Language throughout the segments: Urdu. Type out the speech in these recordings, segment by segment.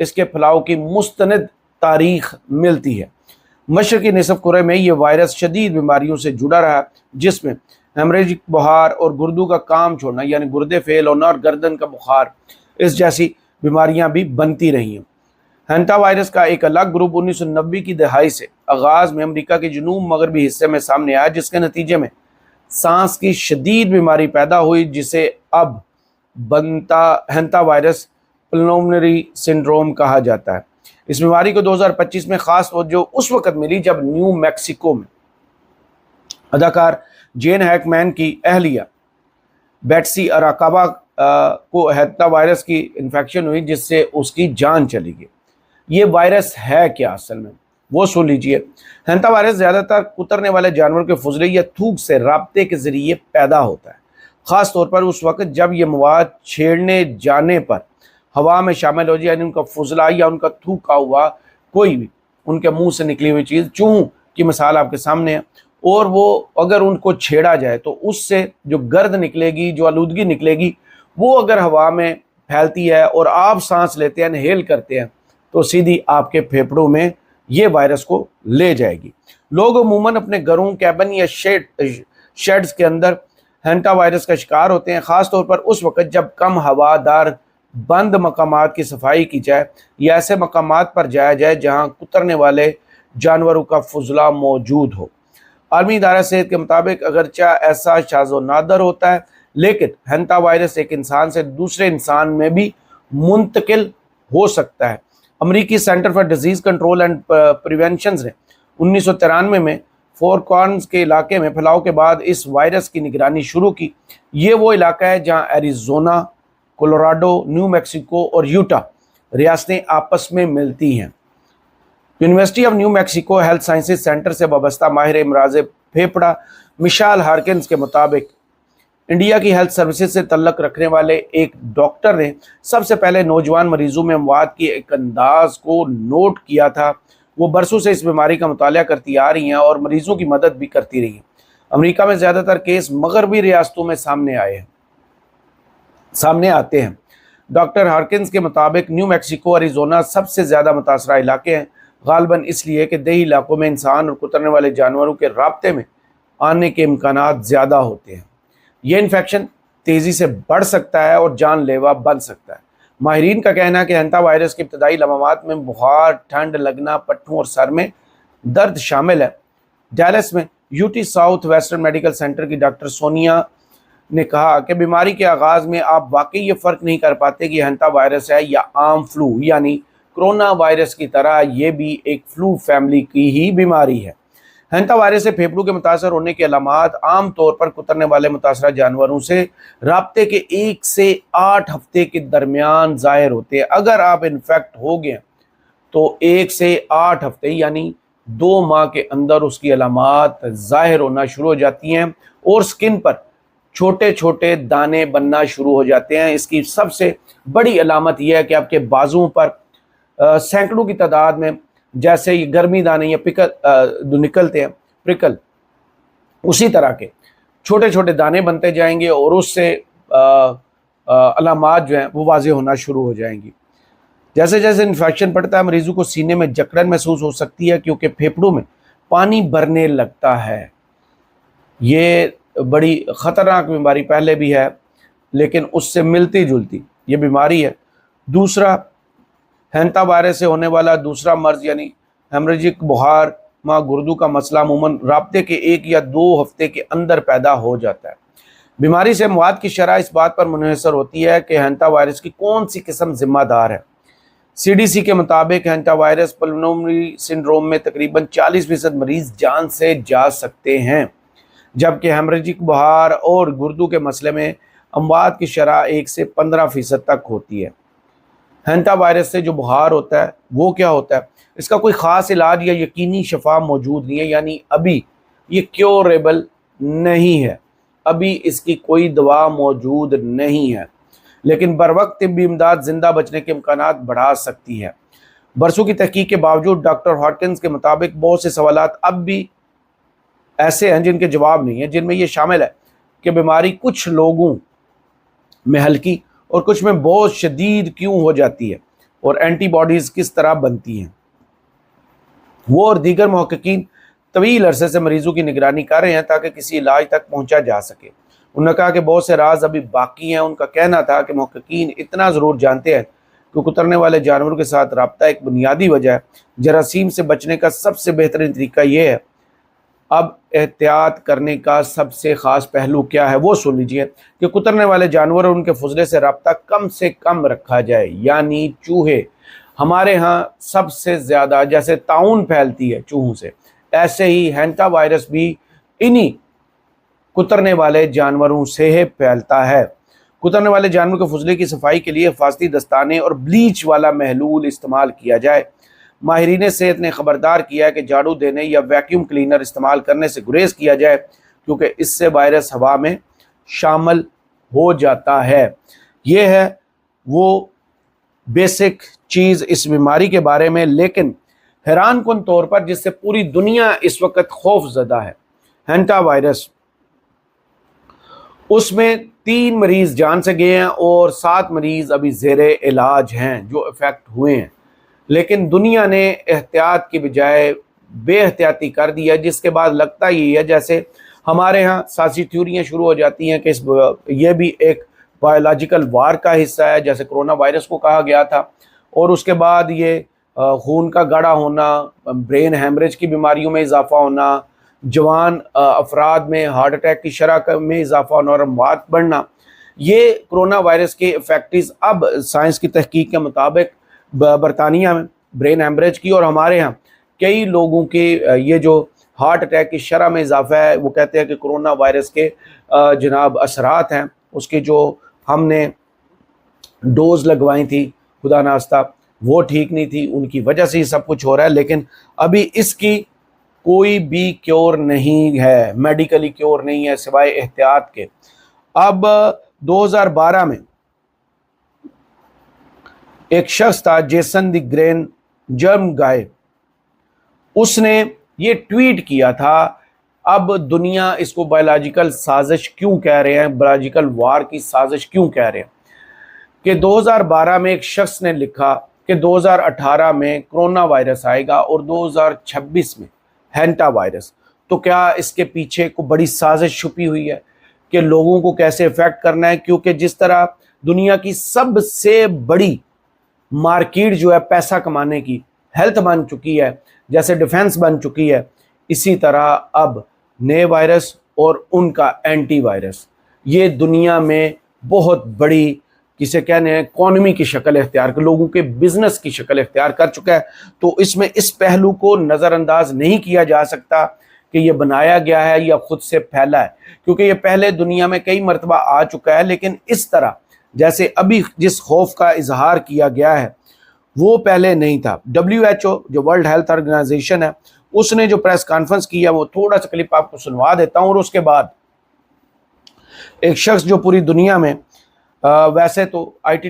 اس کے پھیلاؤ کی مستند تاریخ ملتی ہے۔ مشرقی نصف کرے میں یہ وائرس شدید بیماریوں سے جڑا رہا، جس میں ہیمریجک بخار اور گردوں کا کام چھوڑنا یعنی گردے فیل ہونا اور گردن کا بخار اس جیسی بیماریاں بھی بنتی رہی ہیں۔ ہینٹا وائرس کا ایک الگ گروپ 1990 کی دہائی سے آغاز میں امریکہ کے جنوب مغربی حصے میں سامنے آیا، جس کے نتیجے میں سانس کی شدید بیماری پیدا ہوئی، جسے اب ہینٹا وائرس پلمونری سنڈروم کہا جاتا ہے۔ اس بیماری کو 2025 میں خاص توجہ اس وقت ملی جب نیو میکسیکو میں اداکار جین ہیکمین کی اہلیہ بیٹسی اراکابا کو ہینٹا وائرس کی انفیکشن ہوئی، جس سے اس کی جان چلی گئی۔ یہ وائرس ہے کیا اصل میں، وہ سن لیجئے۔ ہینٹا وائرس زیادہ تر کترنے والے جانور کے فضلے یا تھوک سے رابطے کے ذریعے پیدا ہوتا ہے، خاص طور پر اس وقت جب یہ مواد چھیڑنے جانے پر ہوا میں شامل ہو جائے، یعنی ان کا فضلہ یا ان کا تھوکا ہوا کوئی بھی ان کے منہ سے نکلی ہوئی چیز، چوہوں کی مثال آپ کے سامنے ہے، اور وہ اگر ان کو چھیڑا جائے تو اس سے جو گرد نکلے گی، جو آلودگی نکلے گی، وہ اگر ہوا میں پھیلتی ہے اور آپ سانس لیتے ہیں، انہیل کرتے ہیں، تو سیدھی آپ کے پھیپھڑوں میں یہ وائرس کو لے جائے گی۔ لوگ عموماً اپنے گھروں، کیبن یا شیڈز کے اندر ہینٹا وائرس کا شکار ہوتے ہیں، خاص طور پر اس وقت جب کم ہوادار بند مقامات کی صفائی کی جائے یا ایسے مقامات پر جایا جائے جہاں کترنے والے جانوروں کا فضلہ موجود ہو۔ عالمی ادارہ صحت کے مطابق اگرچہ ایسا شاذ و نادر ہوتا ہے، لیکن ہینٹا وائرس ایک انسان سے دوسرے انسان میں بھی منتقل ہو سکتا ہے۔ امریکی centre for disease control and prevention نے 1993 میں فور کارنز کے علاقے میں پھیلاؤ کے بعد اس وائرس کی نگرانی شروع کی۔ یہ وہ علاقہ ہے جہاں ایریزونا، کولوراڈو، نیو میکسیکو اور یوٹا ریاستیں آپس میں ملتی ہیں۔ University of new Mexico health sciences centre سے وابستہ ماہر امراض پھیپھڑا مشال ہارکنز کے مطابق انڈیا کی ہیلتھ سروسز سے تعلق رکھنے والے ایک ڈاکٹر نے سب سے پہلے نوجوان مریضوں میں مواد کی ایک انداز کو نوٹ کیا تھا۔ وہ برسوں سے اس بیماری کا مطالعہ کرتی آ رہی ہیں اور مریضوں کی مدد بھی کرتی رہی ہیں۔ امریکہ میں زیادہ تر کیس مغربی ریاستوں میں سامنے آتے ہیں۔ ڈاکٹر ہارکنز کے مطابق نیو میکسیکو، ایریزونا سب سے زیادہ متاثرہ علاقے ہیں، غالباً اس لیے کہ دیہی علاقوں میں انسان اور کترنے والے جانوروں کے رابطے میں آنے کے امکانات زیادہ ہوتے ہیں۔ یہ انفیکشن تیزی سے بڑھ سکتا ہے اور جان لیوا بن سکتا ہے۔ ماہرین کا کہنا ہے کہ ہینٹا وائرس کی ابتدائی علامات میں بخار، ٹھنڈ لگنا، پٹھوں اور سر میں درد شامل ہے۔ ڈیلس میں UT south western medical centre کی ڈاکٹر سونیا نے کہا کہ بیماری کے آغاز میں آپ واقعی یہ فرق نہیں کر پاتے کہ ہینٹا وائرس ہے یا عام فلو، یعنی کرونا وائرس کی طرح یہ بھی ایک فلو فیملی کی ہی بیماری ہے۔ ہینٹا وائرس سے پھیپھڑوں کے متاثر ہونے کی علامات عام طور پر کترنے والے متاثرہ جانوروں سے رابطے کے 1 سے 8 ہفتے کے درمیان ظاہر ہوتے ہیں۔ اگر آپ انفیکٹ ہو گئے تو 1 سے 8 ہفتے یعنی 2 ماہ کے اندر اس کی علامات ظاہر ہونا شروع ہو جاتی ہیں اور سکن پر چھوٹے چھوٹے دانے بننا شروع ہو جاتے ہیں۔ اس کی سب سے بڑی علامت یہ ہے کہ آپ کے بازوؤں پر سینکڑوں کی تعداد میں جیسے یہ گرمی دانے یا نکلتے ہیں پرکل، اسی طرح کے چھوٹے چھوٹے دانے بنتے جائیں گے اور اس سے علامات جو ہیں وہ واضح ہونا شروع ہو جائیں گی۔ جیسے جیسے انفیکشن بڑھتا ہے مریضوں کو سینے میں جکڑن محسوس ہو سکتی ہے کیونکہ پھیپھڑوں میں پانی بھرنے لگتا ہے۔ یہ بڑی خطرناک بیماری پہلے بھی ہے لیکن اس سے ملتی جلتی یہ بیماری ہے۔ دوسرا ہینٹا وائرس سے ہونے والا دوسرا مرض یعنی ہیمریجک بخار گردوں کا مسئلہ عموماً رابطے کے 1 یا 2 ہفتے کے اندر پیدا ہو جاتا ہے۔ بیماری سے مواد کی شرح اس بات پر منحصر ہوتی ہے کہ ہینٹا وائرس کی کون سی قسم ذمہ دار ہے۔ CDC کے مطابق ہینٹا وائرس پلمونری سنڈروم میں تقریباً 40% مریض جان سے جا سکتے ہیں، جبکہ ہیمریجک بخار اور گردوں کے مسئلے میں اموات کی شرح 1 سے 15% تک ہوتی ہے۔ ہینٹا وائرس سے جو بخار ہوتا ہے وہ کیا ہوتا ہے؟ اس کا کوئی خاص علاج یا یقینی شفا موجود نہیں ہے، یعنی ابھی یہ کیوریبل نہیں ہے، ابھی اس کی کوئی دوا موجود نہیں ہے، لیکن بروقت طبی امداد زندہ بچنے کے امکانات بڑھا سکتی ہے۔ برسوں کی تحقیق کے باوجود ڈاکٹر ہارکنز کے مطابق بہت سے سوالات اب بھی ایسے ہیں جن کے جواب نہیں ہیں، جن میں یہ شامل ہے کہ بیماری کچھ لوگوں میں ہلکی اور کچھ میں بہت شدید کیوں ہو جاتی ہے۔ اور اینٹی باڈیز کس طرح بنتی ہیں۔ وہ اور دیگر محققین طویل عرصے سے مریضوں کی نگرانی کر رہے ہیں تاکہ کسی علاج تک پہنچا جا سکے۔ انہوں نے کہا کہ بہت سے راز ابھی باقی ہیں۔ ان کا کہنا تھا کہ محققین اتنا ضرور جانتے ہیں کہ کترنے والے جانوروں کے ساتھ رابطہ ایک بنیادی وجہ ہے۔ جراثیم سے بچنے کا سب سے بہترین طریقہ یہ ہے۔ اب احتیاط کرنے کا سب سے خاص پہلو کیا ہے وہ سن لیجئے کہ کترنے والے جانور اور ان کے فضلے سے رابطہ کم سے کم رکھا جائے، یعنی چوہے۔ ہمارے ہاں سب سے زیادہ جیسے طاعون پھیلتی ہے چوہوں سے، ایسے ہی ہینٹا وائرس بھی انہی کترنے والے جانوروں سے پھیلتا ہے۔ کترنے والے جانوروں کے فضلے کی صفائی کے لیے حفاظتی دستانے اور بلیچ والا محلول استعمال کیا جائے۔ ماہرین صحت نے خبردار کیا ہے کہ جھاڑو دینے یا ویکیوم کلینر استعمال کرنے سے گریز کیا جائے کیونکہ اس سے وائرس ہوا میں شامل ہو جاتا ہے۔ یہ ہے وہ بیسک چیز اس بیماری کے بارے میں، لیکن حیران کن طور پر جس سے پوری دنیا اس وقت خوف زدہ ہے، ہینٹا وائرس، اس میں 3 مریض جان سے گئے ہیں اور 7 مریض ابھی زیر علاج ہیں جو افیکٹ ہوئے ہیں۔ لیکن دنیا نے احتیاط کی بجائے بے احتیاطی کر دی ہے، جس کے بعد لگتا ہی ہے جیسے ہمارے ہاں سیاسی تھیوریاں شروع ہو جاتی ہیں کہ یہ بھی ایک بایولوجیکل وار کا حصہ ہے، جیسے کرونا وائرس کو کہا گیا تھا، اور اس کے بعد یہ خون کا گاڑھا ہونا، برین ہیمریج کی بیماریوں میں اضافہ ہونا، جوان افراد میں ہارٹ اٹیک کی شرح میں اضافہ ہونا اور اموات بڑھنا، یہ کرونا وائرس کے ایفیکٹز اب سائنس کی تحقیق کے مطابق برطانیہ میں برین ہیمریج کی اور ہمارے ہاں کئی لوگوں کے یہ جو ہارٹ اٹیک کی شرح میں اضافہ ہے، وہ کہتے ہیں کہ کرونا وائرس کے جناب اثرات ہیں، اس کے جو ہم نے ڈوز لگوائی تھی خدا ناستہ وہ ٹھیک نہیں تھی، ان کی وجہ سے یہ سب کچھ ہو رہا ہے۔ لیکن ابھی اس کی کوئی بھی کیور نہیں ہے، میڈیکلی کیور نہیں ہے سوائے احتیاط کے۔ اب 2012 میں ایک شخص تھا جیسن دی گرین جرم گائے، اس نے یہ ٹویٹ کیا تھا، اب دنیا اس کو بایولوجیکل سازش کیوں کہہ رہے ہیں، بایولوجیکل وار کی سازش کیوں کہہ رہے ہیں، کہ 2012 میں ایک شخص نے لکھا کہ 2018 میں کرونا وائرس آئے گا اور 2026 میں ہینٹا وائرس۔ تو کیا اس کے پیچھے کو بڑی سازش چھپی ہوئی ہے کہ لوگوں کو کیسے افیکٹ کرنا ہے؟ کیونکہ جس طرح دنیا کی سب سے بڑی مارکیٹ جو ہے پیسہ کمانے کی ہیلتھ بن چکی ہے، جیسے ڈیفنس بن چکی ہے، اسی طرح اب نئے وائرس اور ان کا اینٹی وائرس یہ دنیا میں بہت بڑی کسے کہنے ہیں اکانومی کی شکل اختیار کر، لوگوں کے بزنس کی شکل اختیار کر چکا ہے۔ تو اس میں اس پہلو کو نظر انداز نہیں کیا جا سکتا کہ یہ بنایا گیا ہے یا خود سے پھیلا ہے، کیونکہ یہ پہلے دنیا میں کئی مرتبہ آ چکا ہے، لیکن اس طرح جیسے ابھی جس خوف کا اظہار کیا گیا ہے وہ پہلے نہیں تھا۔ WHO جو ورلڈ ہیلتھ آرگنائزیشن ہے، اس نے جو پریس کانفرنس کیا وہ تھوڑا سا کلپ آپ کو سنوا دیتا ہوں، اور اس کے بعد ایک شخص جو پوری دنیا میں ویسے تو آئی ٹی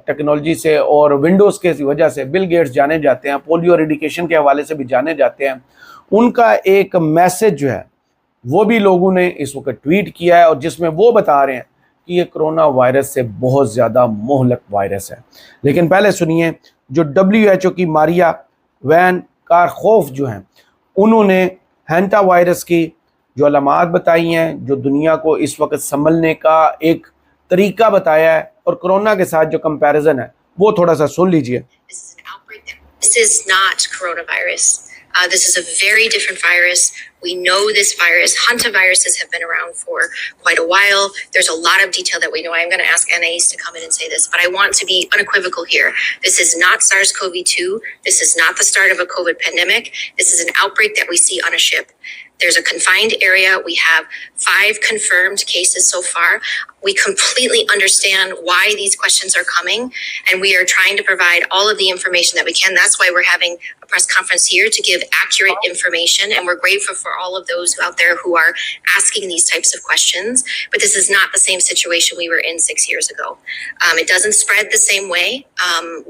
ٹیکنالوجی سے اور ونڈوز کے وجہ سے بل گیٹس جانے جاتے ہیں، پولیو ایریڈیکیشن کے حوالے سے بھی جانے جاتے ہیں، ان کا ایک میسج جو ہے وہ بھی لوگوں نے اس وقت ٹویٹ کیا ہے، اور جس میں وہ بتا رہے ہیں کہ یہ کرونا وائرس سے بہت زیادہ مہلک وائرس ہے۔ لیکن پہلے سنیے جو WHO کی ماریا وین کارخوف جو ہیں، انہوں نے ہینٹا وائرس کی جو علامات بتائی ہیں، جو دنیا کو اس وقت سنبھلنے کا ایک طریقہ بتایا ہے، اور کرونا کے ساتھ جو کمپیریزن ہے وہ تھوڑا سا سن لیجئے۔ This is not coronavirus. This is a very different virus. We know this virus. Hantaviruses have been around for quite a while. There's a lot of detail that we know. I'm going to ask Anais to come in and say this, but I want to be unequivocal here. This is not SARS-CoV-2. This is not the start of a COVID pandemic. This is an outbreak that we see on a ship. There's a confined area. We have 5 confirmed cases so far. We completely understand why these questions are coming, and we are trying to provide all of the information that we can. That's why we're having a press conference here to give accurate information, and we're grateful for all of those out there who are asking these types of questions. But this is not the same situation we were in 6 years ago. It doesn't spread the same way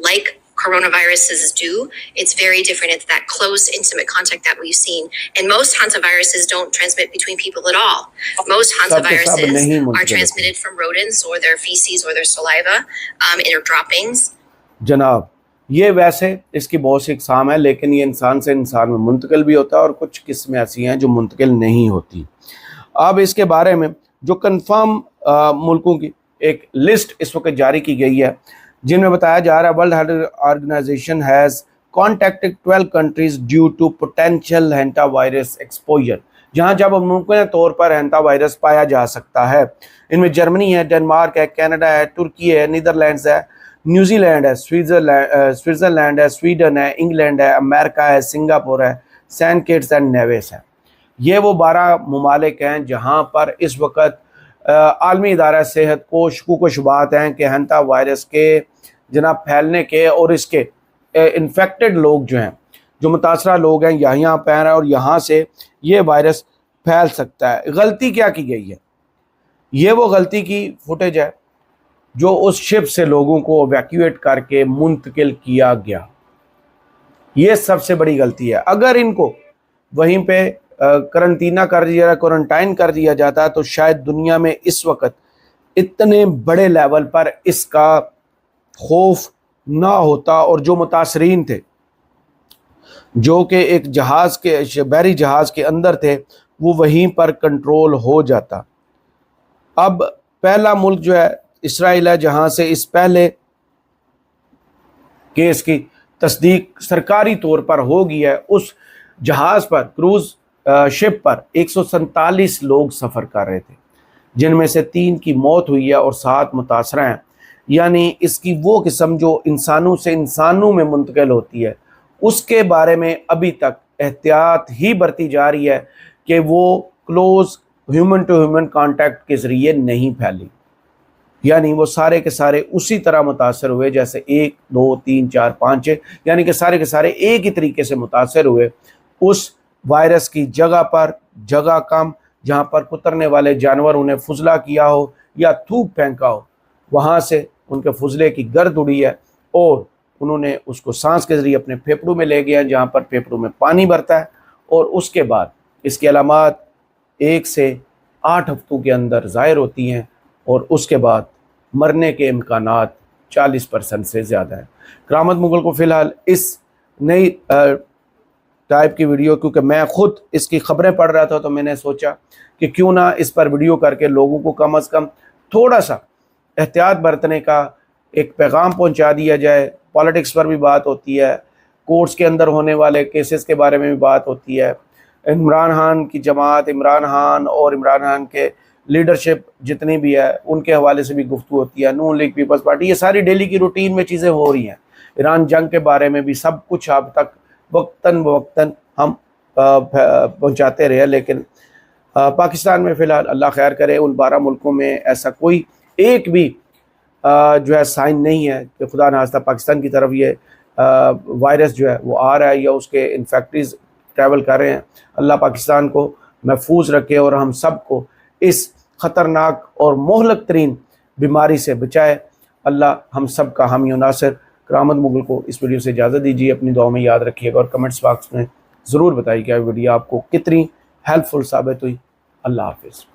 like coronaviruses do. It's very different. It's that close, intimate contact that we've seen. And most hantaviruses don't transmit between people at all. Most hantaviruses are transmitted from rodents or their feces or their saliva, or droppings. جناب یہ ویسے اس کی بہت سی اقسام ہیں، لیکن یہ انسان سے انسان میں منتقل بھی ہوتا ہے اور کچھ قسمیں ایسی ہیں جو منتقل نہیں ہوتی۔ اب اس کے بارے میں جو کنفرم ملکوں کی ایک لسٹ اس وقت جاری کی گئی ہے، جن میں بتایا جا رہا ہے World Health Organization has contacted 12 countries due to potential hantavirus exposure, جہاں جب ممکنہ طور پر ہینٹا وائرس پایا جا سکتا ہے۔ ان میں جرمنی ہے، ڈنمارک ہے، کینیڈا ہے، ترکی ہے، نیدرلینڈز ہے، نیوزی لینڈ ہے، سوئٹزرلینڈ ہے، سویڈن ہے، انگلینڈ ہے، امریکہ ہے، سنگاپور ہے، سینٹ کٹس اینڈ نیویس ہے۔ یہ وہ 12 ممالک ہیں جہاں پر اس وقت عالمی ادارہ صحت کو شکوک و شبہات ہیں کہ ہینٹا وائرس کے جناب پھیلنے کے اور اس کے انفیکٹڈ لوگ جو ہیں، جو متاثرہ لوگ ہیں، یہاں پہ ہیں اور یہاں سے یہ وائرس پھیل سکتا ہے۔ غلطی کیا کی گئی ہے؟ یہ وہ غلطی کی فوٹیج ہے جو اس شپ سے لوگوں کو ایویکیویٹ کر کے منتقل کیا گیا۔ یہ سب سے بڑی غلطی ہے۔ اگر ان کو وہیں پہ کرنٹینہ کر دیا، کوارنٹائن کر دیا جاتا تو شاید دنیا میں اس وقت اتنے بڑے لیول پر اس کا خوف نہ ہوتا، اور جو متاثرین تھے جو کہ ایک جہاز کے بحری جہاز کے اندر تھے وہ وہیں پر کنٹرول ہو جاتا۔ اب پہلا ملک جو ہے اسرائیل ہے، جہاں سے اس پہلے کیس کی تصدیق سرکاری طور پر ہو گئی ہے۔ اس جہاز پر، کروز شپ پر 147 لوگ سفر کر رہے تھے، جن میں سے 3 کی موت ہوئی ہے اور 7 متاثرہ ہیں۔ یعنی اس کی وہ قسم جو انسانوں سے انسانوں میں منتقل ہوتی ہے، اس کے بارے میں ابھی تک احتیاط ہی برتی جا رہی ہے کہ وہ close human to human contact کے ذریعے نہیں پھیلی۔ یعنی وہ سارے کے سارے اسی طرح متاثر ہوئے جیسے 1 2 3 4 5 یعنی کہ سارے کے سارے ایک ہی طریقے سے متاثر ہوئے اس وائرس کی جگہ پر، جگہ کم جہاں پر کترنے والے جانور انہیں فضلہ کیا ہو یا تھوک پھینکا ہو، وہاں سے ان کے فضلے کی گرد اڑی ہے اور انہوں نے اس کو سانس کے ذریعے اپنے پھیپھڑوں میں لے گیا، جہاں پر پھیپھڑوں میں پانی بھرتا ہے، اور اس کے بعد اس کی علامات 1 سے 8 ہفتوں کے اندر ظاہر ہوتی ہیں، اور اس کے بعد مرنے کے امکانات 40% سے زیادہ ہیں۔ کرامت مغل کو فی الحال اس نئی ٹائپ کی ویڈیو، کیونکہ میں خود اس کی خبریں پڑھ رہا تھا تو میں نے سوچا کہ کیوں نہ اس پر ویڈیو کر کے لوگوں کو کم از کم تھوڑا سا احتیاط برتنے کا ایک پیغام پہنچا دیا جائے۔ پالیٹکس پر بھی بات ہوتی ہے، کورٹس کے اندر ہونے والے کیسز کے بارے میں بھی بات ہوتی ہے، عمران خان کی جماعت، عمران خان اور عمران خان کے لیڈرشپ جتنی بھی ہے ان کے حوالے سے بھی گفتگو ہوتی ہے، نون لیگ پیپلز پارٹی، یہ ساری ڈیلی کی روٹین میں چیزیں ہو رہی ہیں۔ ایران جنگ کے بارے میں بھی سب کچھ اب تک وقتاً بوقتاً ہم پہنچاتے رہے، لیکن پاکستان میں فی الحال اللہ خیر کرے ان 12 ملکوں میں ایسا کوئی ایک بھی جو ہے سائن نہیں ہے کہ خدا نخواستہ پاکستان کی طرف یہ وائرس جو ہے وہ آ رہا ہے یا اس کے انفیکٹریز ٹریول کر رہے ہیں۔ اللہ پاکستان کو محفوظ رکھے اور ہم سب کو اس خطرناک اور مہلک ترین بیماری سے بچائے۔ اللہ ہم سب کا حامی و ناصر۔ کرامت مغل کو اس ویڈیو سے اجازت دیجیے، اپنی دعاؤں میں یاد رکھیے گا اور کمنٹس باکس میں ضرور بتائیے کہ یہ ویڈیو آپ کو کتنی ہیلپ فل ثابت ہوئی۔ اللہ حافظ۔